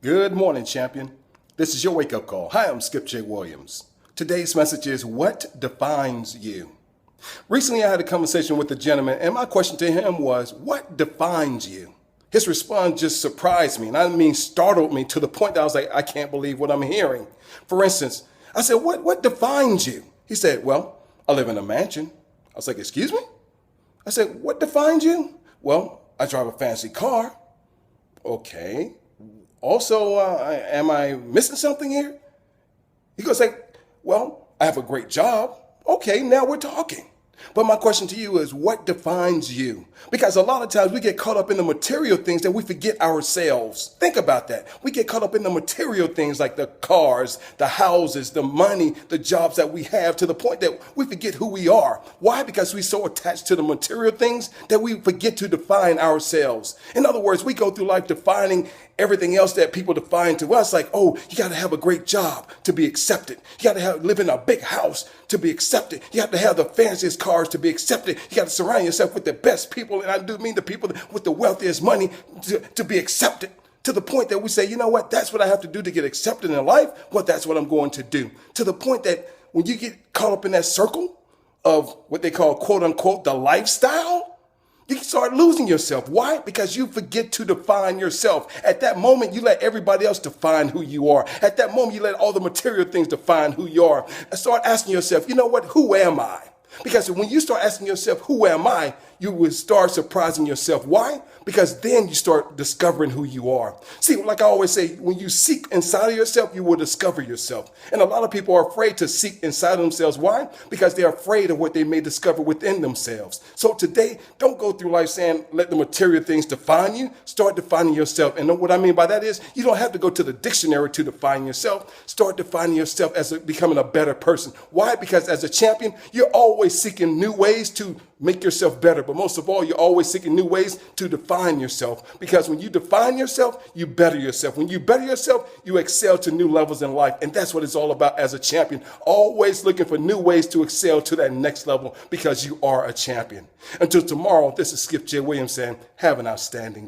Good morning, champion. This is your wake up call. Hi, I'm Skip J. Williams. Today's message is what defines you? Recently, I had a conversation with a gentleman, and my question to him was, what defines you? His response just surprised me, and I mean startled me to the point that I was like, I can't believe what I'm hearing. For instance, I said, what defines you? He said, well, I live in a mansion. I was like, excuse me? I said, what defines you? Well, I drive a fancy car. Okay. Also, am I missing something here? He goes like, well, I have a great job. Okay, now we're talking. But my question to you is, what defines you? Because a lot of times we get caught up in the material things that we forget ourselves. Think about that. We get caught up in the material things like the cars, the houses, the money, the jobs that we have to the point that we forget who we are. Why? Because we're so attached to the material things that we forget to define ourselves. In other words, we go through life defining everything else that people define to us, like, oh, you got to have a great job to be accepted. You got to live in a big house to be accepted. You have to have the fanciest cars to be accepted. You got to surround yourself with the best people, and I do mean the people with the wealthiest money to be accepted. To the point that we say, you know what, that's what I have to do to get accepted in life. Well, that's what I'm going to do. To the point that when you get caught up in that circle of what they call, quote unquote, the lifestyle, you start losing yourself. Why? Because you forget to define yourself. At that moment, you let everybody else define who you are. At that moment, you let all the material things define who you are. And start asking yourself, you know what? Who am I? Because when you start asking yourself, who am I? You will start surprising yourself. Why? Because then you start discovering who you are. See, like I always say, when you seek inside of yourself, you will discover yourself. And a lot of people are afraid to seek inside of themselves. Why? Because they're afraid of what they may discover within themselves. So today, don't go through life saying, let the material things define you. Start defining yourself. And what I mean by that is, you don't have to go to the dictionary to define yourself. Start defining yourself as becoming a better person. Why? Because as a champion, you're always seeking new ways to make yourself better. But most of all, you're always seeking new ways to define yourself. Because when you define yourself, you better yourself. When you better yourself, you excel to new levels in life. And that's what it's all about as a champion. Always looking for new ways to excel to that next level because you are a champion. Until tomorrow, this is Skip J. Williams saying, have an outstanding day.